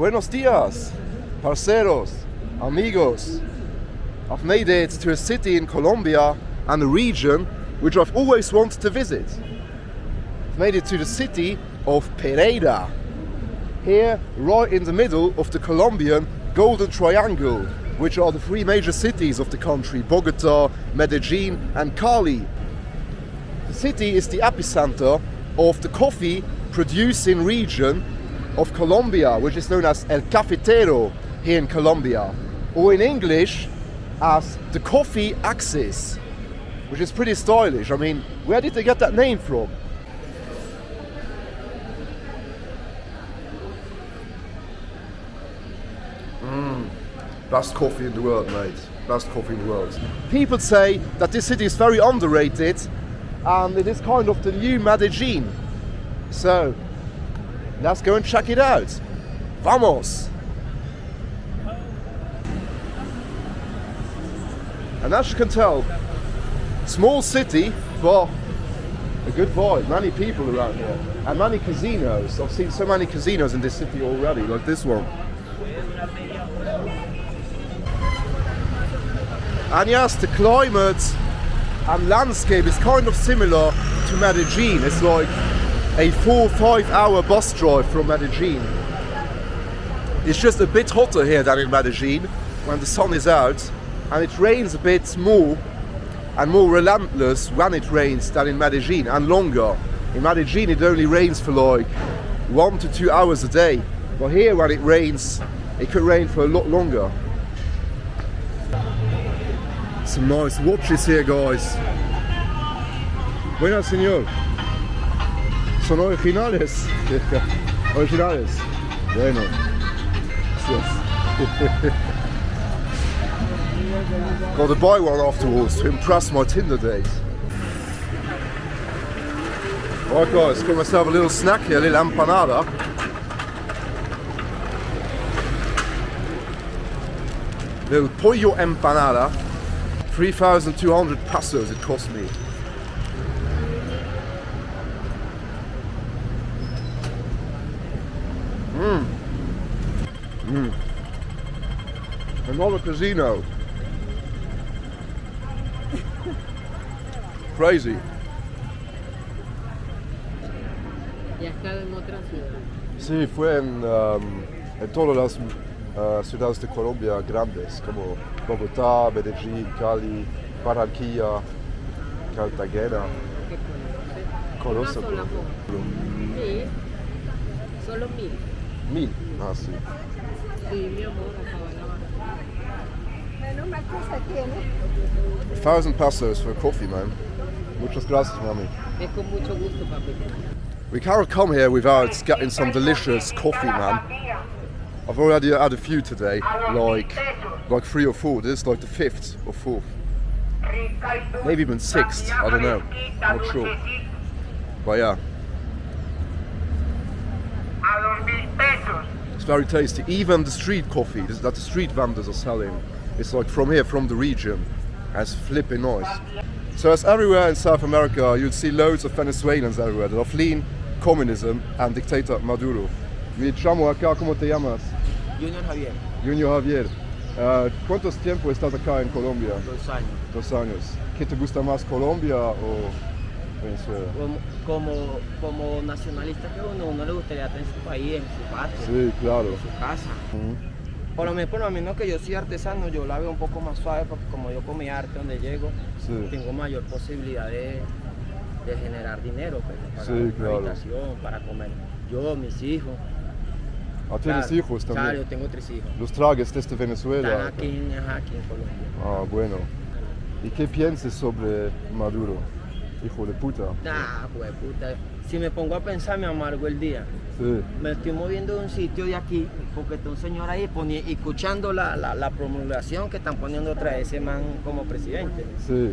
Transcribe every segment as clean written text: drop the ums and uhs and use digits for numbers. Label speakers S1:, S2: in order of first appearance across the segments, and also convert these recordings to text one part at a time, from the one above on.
S1: Buenos dias, parceros, amigos. I've made it to a city in Colombia and a region which I've always wanted to visit. I've made it to the city of Pereira. Here, right in the middle of the Colombian Golden Triangle, which are the three major cities of the country, Bogota, Medellin and Cali. The city is the epicenter of the coffee producing region of Colombia, which is known as El Cafetero here in Colombia, or in English as the coffee axis, which is pretty stylish. I mean, where did they get that name from? Best coffee in the world, mate. Best coffee in the world. People say that this city is very underrated and it is kind of the new Medellin. So, let's go and check it out. Vamos! And as you can tell, small city, but a good vibe. Many people around here. And many casinos. I've seen so many casinos in this city already, like this one. And yes, the climate and landscape is kind of similar to Medellin. It's like a 4-5 hour bus drive from Medellin. It's just a bit hotter here than in Medellin when the sun is out, and it rains a bit more and more relentless when it rains than in Medellin, and longer. In Medellin it only rains for like 1 to 2 hours a day, but here when it rains, it could rain for a lot longer. Some nice watches here, guys. Buenas, señor. Son originales. Originales. Bueno. Yes. Got to buy one afterwards to impress my Tinder date. Alright guys, got myself a little snack here, a little empanada. Little pollo empanada. 3,200 pesos it cost me. Another casino. Crazy.
S2: ¿Ya has estado en otra ciudad?
S1: Sí, fue en todas las ciudades de Colombia grandes, como Bogotá, Medellin, Cali, Barranquilla, Cartagena.
S2: ¿Qué
S1: Conoce.
S2: una sola foto? Sí, solo 1000.
S1: 1000. Ah, sí.
S2: Sí, mi amor, acaba de lavar.
S3: Menos mal que se tiene.
S1: 1,000 pesos for coffee, man. Muchas gracias, mami.
S2: Es con mucho gusto, papi.
S1: We can't come here without getting some delicious coffee, man. I've already had a few today, like 3 or 4. This is like the 5th or 4th. Maybe even 6th, I don't know. I'm not sure. But yeah. It's very tasty. Even the street coffee that the street vendors are selling, it's like from here, from the region. And it's flipping nice. So as everywhere in South America, you'll see loads of Venezuelans everywhere that are fleeing communism and dictator Maduro. Mi chamo acá, ¿cómo te llamas?
S4: Junior Javier,
S1: Junior Javier. ¿Cuántos tiempo estás acá en Colombia?
S4: 2 años.
S1: 2 años. ¿Qué te gusta más, Colombia o Venezuela?
S4: Como nacionalista que uno le gustaría estar en su país, en su patria,
S1: Sí, claro.
S4: en su casa. Por lo menos que yo soy artesano, yo la veo un poco más suave porque como yo con mi arte donde llego,
S1: Sí.
S4: tengo mayor posibilidad de generar dinero, pues, para
S1: Sí, claro.
S4: habitación, para comer. Yo, mis hijos.
S1: Ah, ¿tienes
S4: Claro,
S1: hijos también?
S4: Claro, yo tengo 3 hijos.
S1: ¿Los trajes desde Venezuela?
S4: Están aquí en Colombia.
S1: Ah, bueno. ¿Y qué piensas sobre Maduro? Hijo de puta.
S4: Nah, pues puta. Si me pongo a pensar, me amargo el día.
S1: Sí.
S4: Me estoy moviendo de un sitio de aquí porque está un señor ahí escuchando la promulgación que están poniendo otra vez ese man como presidente.
S1: Sí.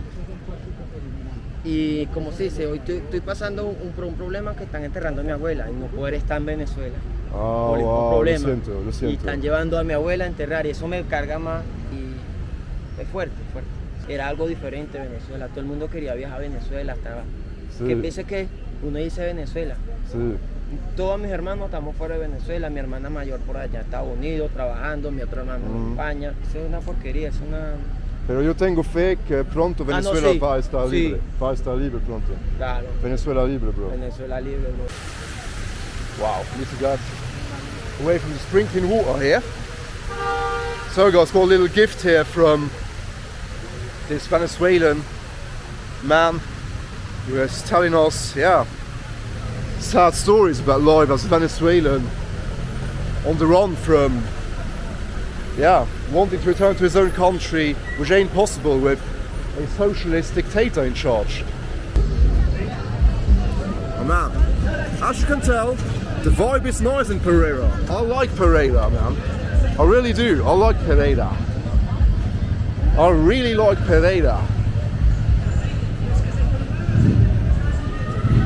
S4: Y como se dice, hoy estoy pasando un problema que están enterrando a mi abuela y no poder estar en Venezuela.
S1: Ah,
S4: Por un
S1: wow,
S4: problema.
S1: lo siento.
S4: Y están llevando a mi abuela a enterrar y eso me carga más y es fuerte, fuerte. Era algo diferente Venezuela, todo el mundo quería viajar a Venezuela, estaba.
S1: Sí.
S4: Que piense que uno dice Venezuela.
S1: Sí.
S4: Todos mis hermanos estamos fuera de Venezuela, mi hermana mayor por allá en Estados Unidos trabajando, mi otro hermano en España. Eso es una porquería, es una...
S1: Pero yo tengo fe que pronto Venezuela
S4: sí.
S1: va a estar
S4: Sí.
S1: libre. Va a estar libre pronto.
S4: Claro.
S1: Venezuela libre, bro.
S4: Venezuela libre, bro.
S1: Wow, need to get away from the sprinkling water here. So guys, got a little gift here from this Venezuelan man who is telling us, sad stories about life as a Venezuelan on the run from, wanting to return to his own country, which ain't possible with a socialist dictator in charge. Oh man, as you can tell, the vibe is nice in Pereira. I like Pereira, man. I really do. I like Pereira. I really like Pereira.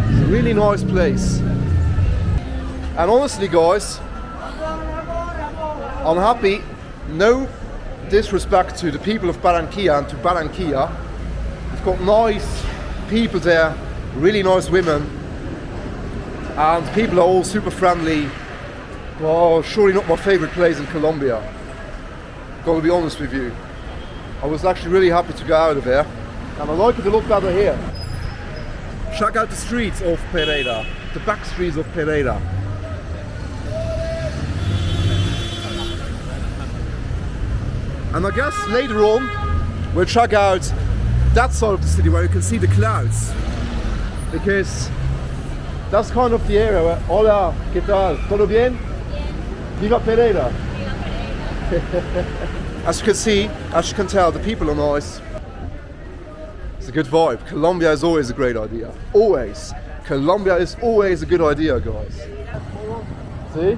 S1: It's a really nice place. And honestly, guys, I'm happy. No disrespect to the people of Barranquilla and to Barranquilla. We've got nice people there, really nice women. And people are all super friendly. Well, surely not my favorite place in Colombia. Gotta be honest with you. I was actually really happy to get out of here. And I like it a lot better here. Check out the streets of Pereira. The back streets of Pereira. And I guess later on, we'll check out that side of the city where you can see the clouds. Because that's kind of the area where, hola, ¿qué tal? ¿Todo bien? Viva Pereira! As you can see, as you can tell, the people are nice. It's a good vibe. Colombia is always a great idea. Always. Colombia is always a good idea, guys. ¿Sí?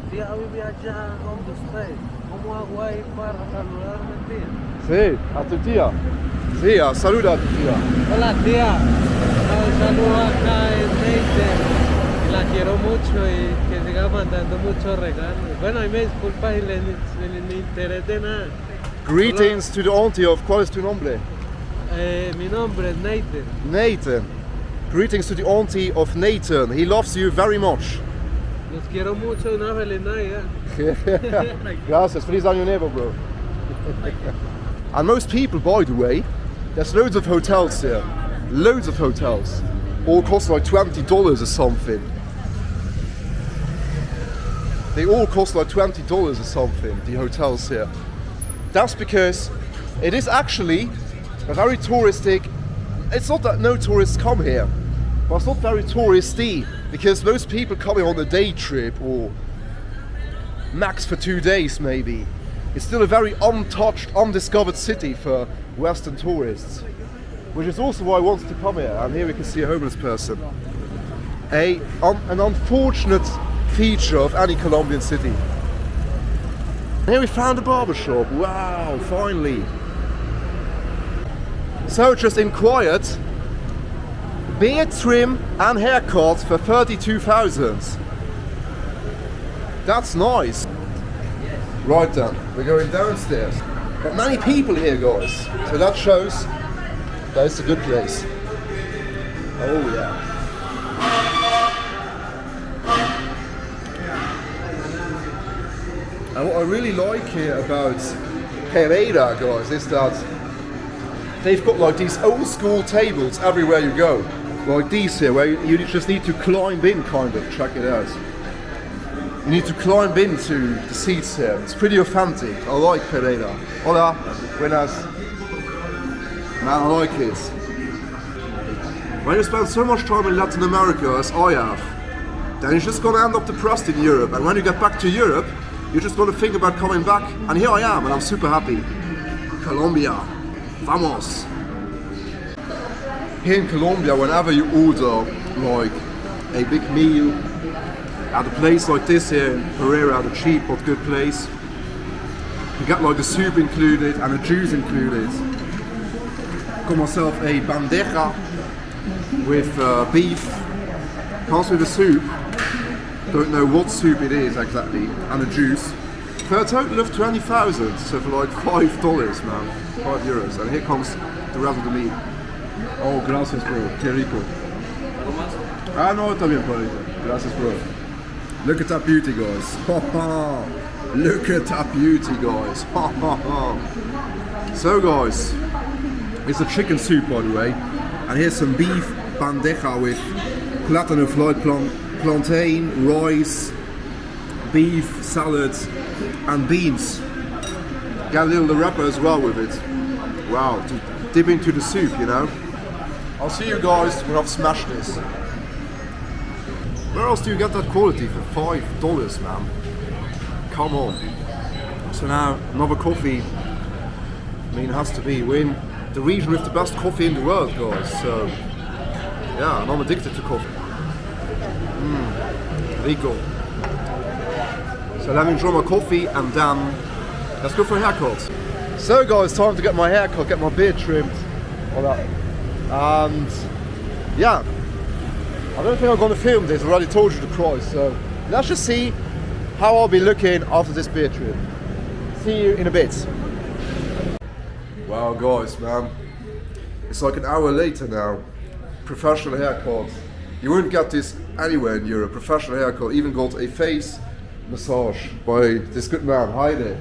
S1: Sí, a tu tía. Sí, saluda a tu tía.
S5: Hola tía, un saludo acá en Nightlife. La quiero mucho y que siga mandando muchos regalos. Bueno, ahí me disculpa si le interés de nada.
S1: Greetings to the auntie of ¿cuál es tu nombre?
S5: Mi nombre es Nathan.
S1: Nathan. Greetings to the auntie of Nathan. He loves you very much.
S5: Los quiero mucho, una feliz Navidad.
S1: Gracias, feliz año nuevo, bro. And most people, by the way, there's loads of hotels here. Loads of hotels. All cost like $20 or something. They all cost like $20 or something, the hotels here. That's because it is actually a very touristic, it's not that no tourists come here, but it's not very touristy, because most people coming on a day trip or max for 2 days maybe. It's still a very untouched, undiscovered city for Western tourists, which is also why I wanted to come here. And here we can see a homeless person. An unfortunate feature of any Colombian city. Here we found a barber shop. Wow, finally. So just inquired, beard trim and haircut for 32,000. That's nice. Right then, we're going downstairs. But many people here, guys. So that shows that it's a good place. Oh yeah. And what I really like here about Pereira, guys, is that they've got like these old school tables everywhere you go. Like these here, where you just need to climb in, kind of. Check it out. You need to climb into the seats here. It's pretty authentic. I like Pereira. Hola, buenas. Man, I like it. When you spend so much time in Latin America, as I have, then you're just gonna end up depressed in Europe. And when you get back to Europe, you're just gonna think about coming back. And here I am, and I'm super happy. Colombia, vamos. Here in Colombia, whenever you order like a big meal at a place like this here in Pereira, at a cheap but good place, you get like the soup included and the juice included. Got myself a bandeja with beef, comes with a soup, don't know what soup it is exactly, and a juice, for a total of 20,000, so for like $5, man, €5. And here comes the rest of the meat. Oh, gracias bro, qué rico. Ah, no, está bien, Pereira. Gracias, bro. Look at that beauty, guys. Look at that beauty, guys. So, guys, it's a chicken soup, by the way. And here's some beef bandeja with platinum fried plantain, rice, beef, salad, and beans. Got a little wrapper as well with it. Wow, to dip into the soup, you know. I'll see you guys when I've smashed this. Where else do you get that quality for $5, man? Come on. So now, another coffee. I mean, it has to be. We're in the region with the best coffee in the world, guys. So, yeah, and I'm addicted to coffee. Rico. So let me enjoy my coffee and then let's go for a haircut. So guys, time to get my hair cut, get my beard trimmed, all that. And yeah, I don't think I'm going to film this, I already told you the price, so let's just see how I'll be looking after this beard trim. See you in a bit. Wow guys, man, it's like an hour later now. Professional haircut. You wouldn't get this anywhere in Europe. Professional haircut, even got a face massage by this good man, Heide.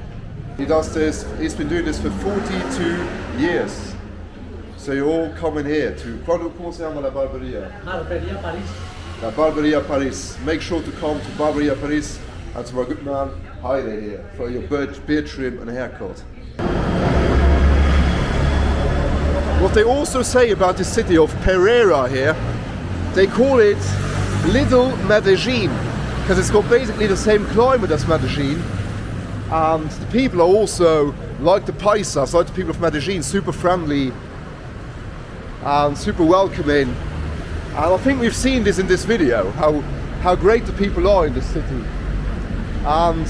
S1: He does this, he's been doing this for 42 years. So you're all coming here to, comment se llama la barbería?
S6: Barbería Paris.
S1: La Barbería Paris. Make sure to come to Barbería Paris and to my good man, Heide here, for your beard trim and haircut. What they also say about the city of Pereira here, they call it Little Medellin, because it's got basically the same climate as Medellin, and the people are also like the paisas, like the people of Medellin, super friendly and super welcoming. And I think we've seen this in this video, how great the people are in this city. And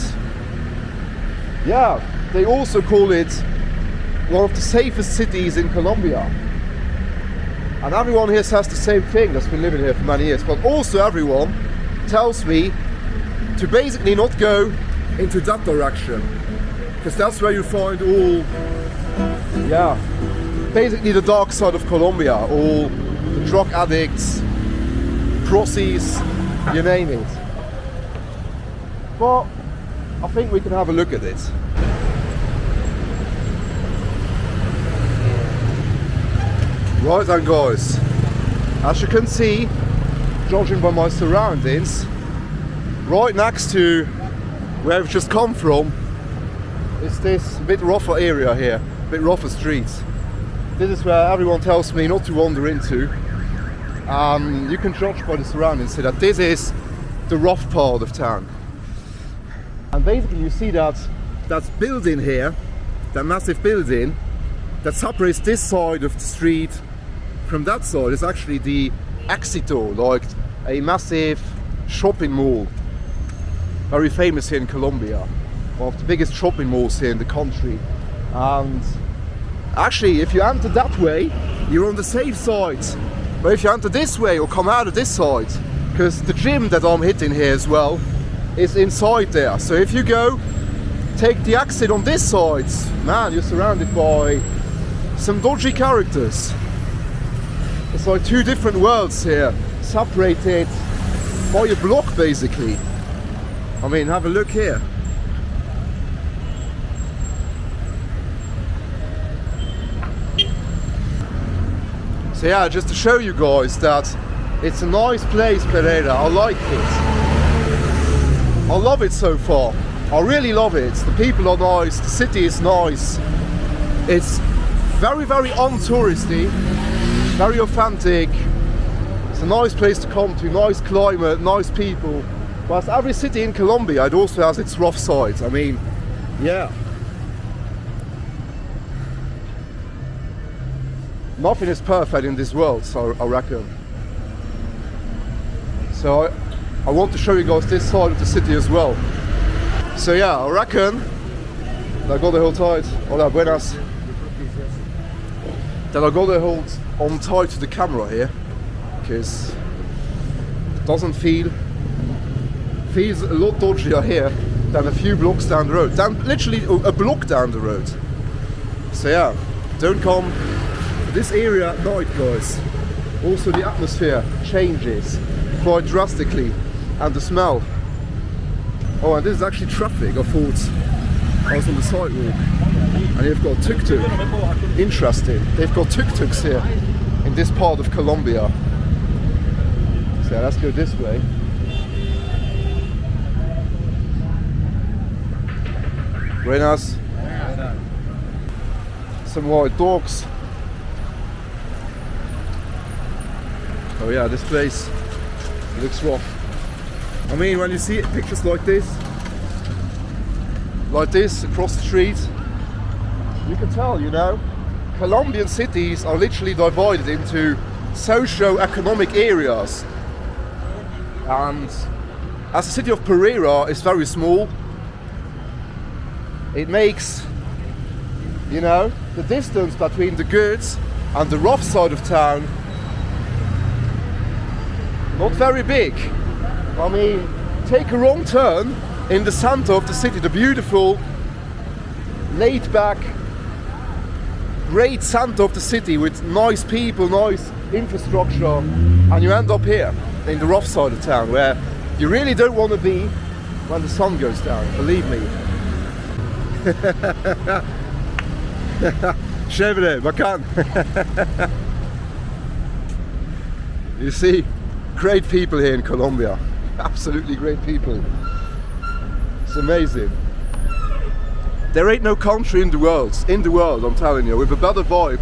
S1: yeah, they also call it one of the safest cities in Colombia. And everyone here says the same thing that's been living here for many years, but also everyone tells me to basically not go into that direction, because that's where you find all, yeah, basically the dark side of Colombia, all the drug addicts, prossies, you name it. But I think we can have a look at it. Right then guys, as you can see, judging by my surroundings, right next to where I've just come from is this bit rougher area here, bit rougher streets. This is where everyone tells me not to wander into. You can judge by the surroundings here that this is the rough part of town. And basically you see that building here, that massive building that separates this side of the street from that side is actually the Éxito, like a massive shopping mall, very famous here in Colombia, one of the biggest shopping malls here in the country. And actually, if you enter that way, you're on the safe side. But if you enter this way or come out of this side, because the gym that I'm hitting here as well is inside there. So if you go, take the exit on this side, man, you're surrounded by some dodgy characters. It's like two different worlds here, separated by a block basically. I mean, have a look here. So yeah, just to show you guys that it's a nice place, Pereira. I like it. I love it so far. I really love it. The people are nice, the city is nice. It's very, very untouristy, very authentic. It's a nice place to come to, nice climate, nice people. But as every city in Colombia, it also has its rough sides. I mean, yeah. Nothing is perfect in this world, so I reckon. So I want to show you guys this side of the city as well. So yeah, I reckon that I got the hold tight. Hola, buenas. That I got the hold on tight to the camera here, because it doesn't feels a lot dodgier here than a few blocks down the road, than literally a block down the road. So yeah, don't come to this area at night, guys. Also the atmosphere changes. quite drastically, and the smell. Oh, and this is actually traffic. I thought I was on the sidewalk, and you've got tuk-tuk. Interesting. They've got tuk-tuks here in this part of Colombia. So let's go this way. Very nice. Some white dogs. Oh yeah, this place looks rough. I mean, when you see pictures like this across the street, you can tell, you know, Colombian cities are literally divided into socio-economic areas. And as the city of Pereira is very small, it makes, you know, the distance between the good and the rough side of town not very big. I mean, take a wrong turn in the center of the city, the beautiful, laid-back, great center of the city with nice people, nice infrastructure, and you end up here in the rough side of town where you really don't want to be when the sun goes down, believe me. Chévere, bacán. You see, great people here in Colombia. Absolutely great people. It's amazing. There ain't no country in the world, I'm telling you, with a better vibe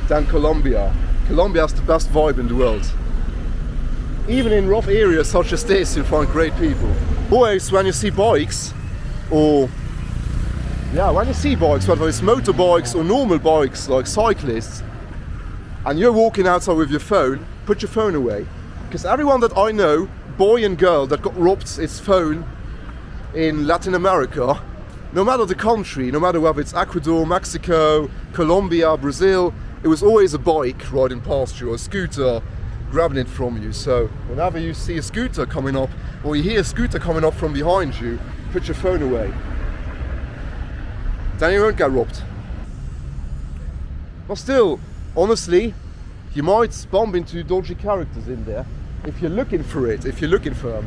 S1: than Colombia. Colombia has the best vibe in the world. Even in rough areas such as this, you'll find great people. Always when you see bikes, or when you see bikes, whether it's motorbikes or normal bikes like cyclists, and you're walking outside with your phone, put your phone away. Because everyone that I know, boy and girl, that got robbed its phone in Latin America, no matter the country, no matter whether it's Ecuador, Mexico, Colombia, Brazil, it was always a bike riding past you, or a scooter grabbing it from you. So whenever you see a scooter coming up, or you hear a scooter coming up from behind you, put your phone away. Then you won't get robbed. But still, honestly, you might bump into dodgy characters in there if you're looking for it, if you're looking for them.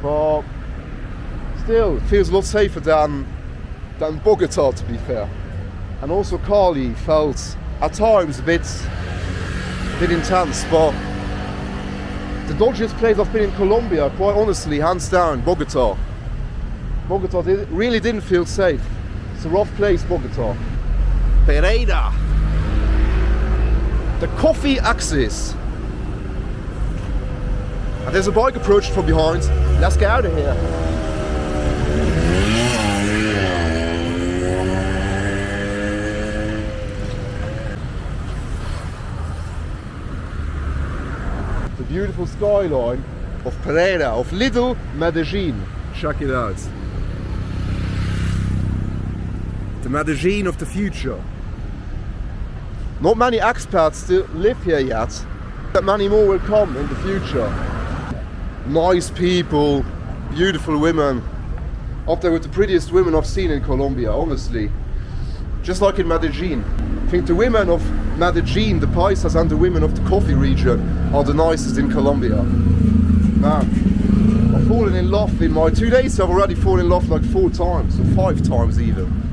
S1: But still, it feels a lot safer than Bogota, to be fair. And also Cali felt at times a bit intense, but the dodgiest place I've been in Colombia, quite honestly, hands down, Bogota. Bogota really didn't feel safe. It's a rough place, Bogota. Pereira. The coffee axis. And there's a bike approaching from behind. Let's get out of here. The beautiful skyline of Pereira, of little Medellin. Check it out. The Medellin of the future. Not many expats still live here yet, but many more will come in the future. Nice people, beautiful women. Up there with the prettiest women I've seen in Colombia, honestly. Just like in Medellin. I think the women of Medellin, the paisas, and the women of the coffee region are the nicest in Colombia. Man, I've fallen in love in my 2 days. I've already fallen in love like 4 times, or 5 times even.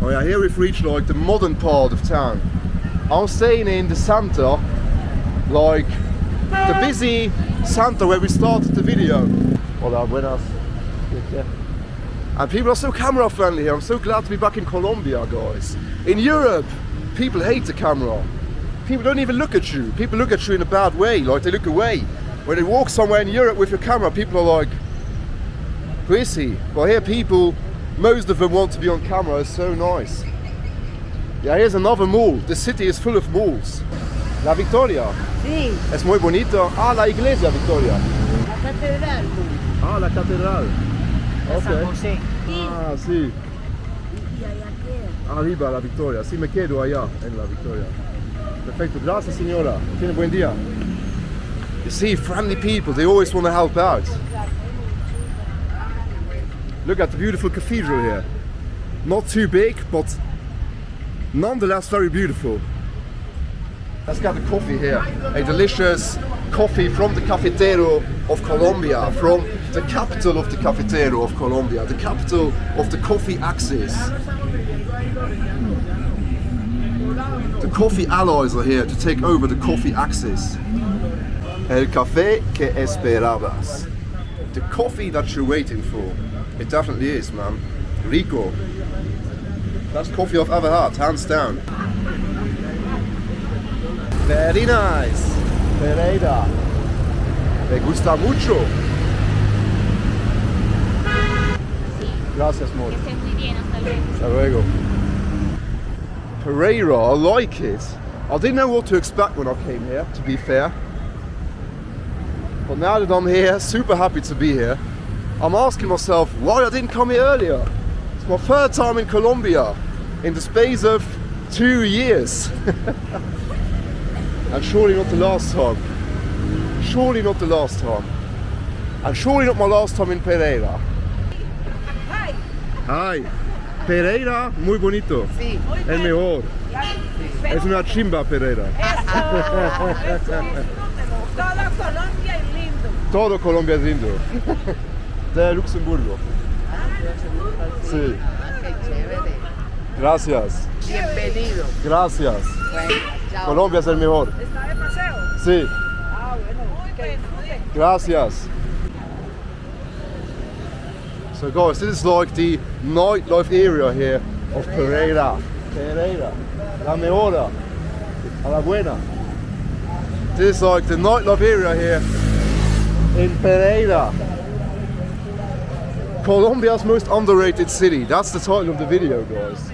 S1: Oh yeah, here we've reached like the modern part of town. I'm staying in the center, like the busy center where we started the video. Hola, buenas. And people are so camera friendly here. I'm so glad to be back in Colombia, guys. In Europe, people hate the camera. People don't even look at you. People look at you in a bad way, like they look away. When they walk somewhere in Europe with your camera, people are like, who is he? Well, here people, most of them want to be on camera. It's so nice. Yeah, here's another mall. The city is full of malls. La Victoria.
S3: Sí,
S1: Es muy bonito. Ah, la iglesia Victoria.
S3: la catedral.
S1: Ah, la catedral.
S4: San
S1: Okay.
S4: José.
S1: Ah, sí.
S3: Y allá queda.
S1: Arriba la Victoria. Sí, me quedo allá en la Victoria. Perfecto. Gracias, señora. Tiene buen día. You see, friendly people, they always want to help out. Look at the beautiful cathedral here. Not too big, but nonetheless very beautiful. Let's get the coffee here. A delicious coffee from the Cafetero of Colombia, from the capital of the Cafetero of Colombia, the capital of the coffee axis. The coffee alloys are here to take over the coffee axis. El café que esperabas. The coffee that you're waiting for. It definitely is, man. Rico. Best coffee I've ever had, hands down. Very nice. Pereira. Me gusta mucho. Gracias, amor.
S2: Que estés muy bien, hasta luego.
S1: Hasta luego. Pereira, I like it. I didn't know what to expect when I came here, to be fair. But now that I'm here, super happy to be here, I'm asking myself why I didn't come here earlier. It's my third time in Colombia in the space of 2 years. And surely not the last time. Surely not the last time. And surely not my last time in Pereira.
S3: Hi.
S1: Hi. Pereira, muy bonito.
S4: Sí.
S1: El mejor. Es una chimba Pereira.
S3: Eso, todo Colombia es lindo.
S1: Todo Colombia es lindo. De Luxemburgo. Sí.
S3: Qué chévere.
S1: Gracias.
S3: Bienvenido.
S1: Gracias.
S3: Bueno, chao.
S1: Colombia es el mejor.
S3: ¿Está de paseo?
S1: Sí.
S3: Ah, bueno. Que disfrute.
S1: Gracias. So guys, this is like the nightlife area here of Pereira. Pereira. La mejora. A la buena. This is like the nightlife area here in Pereira. Colombia's most underrated city. That's the title of the video, guys.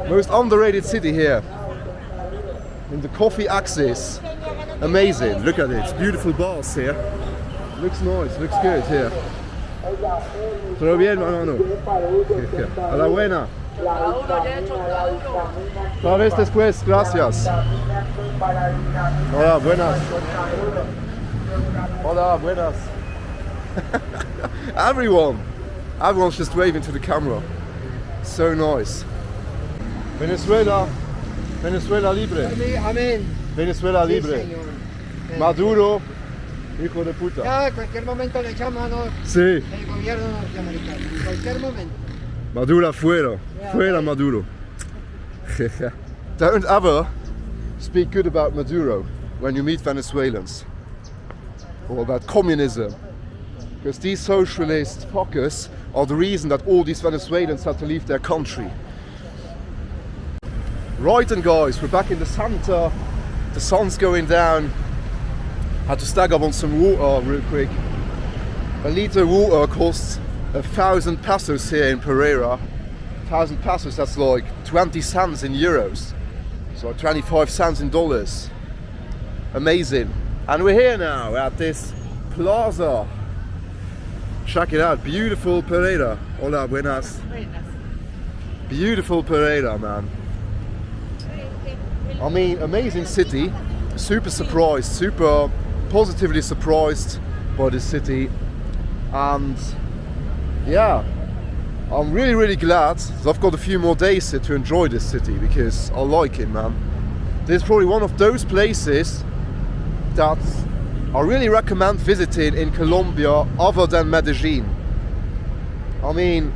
S1: Most underrated city here. In the coffee axis. Amazing. Look at it. It's beautiful bars here. Looks nice. Looks good here. Todo bien, hermano. A la buena. Tal vez después. Gracias. Hola, buenas. Hola, buenas. Everyone's just waving to the camera. So nice. Venezuela libre.
S4: Amén.
S1: Venezuela libre. Maduro, hijo de puta.
S4: Ya, en cualquier momento le echamos mano
S1: Sí.
S4: el gobierno norteamericano. En cualquier momento.
S1: Maduro fuera. Fuera Maduro. Don't ever speak good about Maduro when you meet Venezuelans. Or about communism. Because these socialist fuckers are the reason that all these Venezuelans had to leave their country. Right, and guys, we're back in the Santa. The sun's going down. Had to stag up on some water real quick. A litre of water costs 1,000 pesos here in Pereira. 1,000 pesos, that's like 20 cents in euros. So 25 cents in dollars. Amazing. And we're here now at this plaza. Check it out, beautiful Pereira. Hola, buenas. Beautiful Pereira, man. I mean, amazing city. Super surprised, super positively surprised by this city. And yeah, I'm really glad that I've got a few more days here to enjoy this city because I like it, man. This is probably one of those places that I really recommend visiting in Colombia other than Medellin. I mean,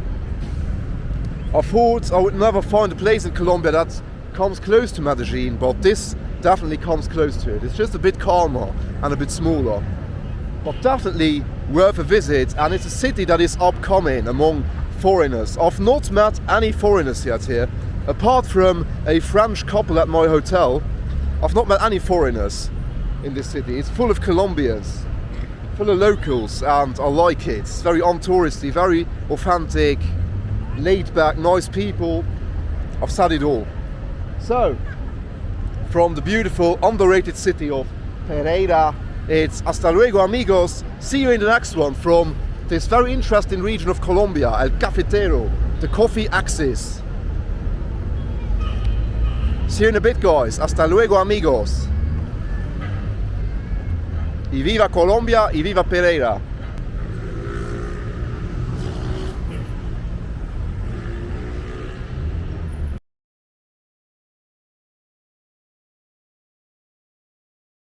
S1: I thought I would never find a place in Colombia that comes close to Medellin, but this definitely comes close to it. It's just a bit calmer and a bit smaller, but definitely worth a visit, and it's a city that is upcoming among foreigners. I've not met any foreigners yet here, apart from a French couple at my hotel. I've not met any foreigners in this city. It's full of Colombians, full of locals, and I like it. It's very untouristy, very authentic, laid back, nice people. I've said it all. So, from the beautiful, underrated city of Pereira, it's hasta luego, amigos. See you in the next one from this very interesting region of Colombia, El Cafetero, the coffee axis. See you in a bit, guys. Hasta luego, amigos. Y viva Colombia y viva Pereira.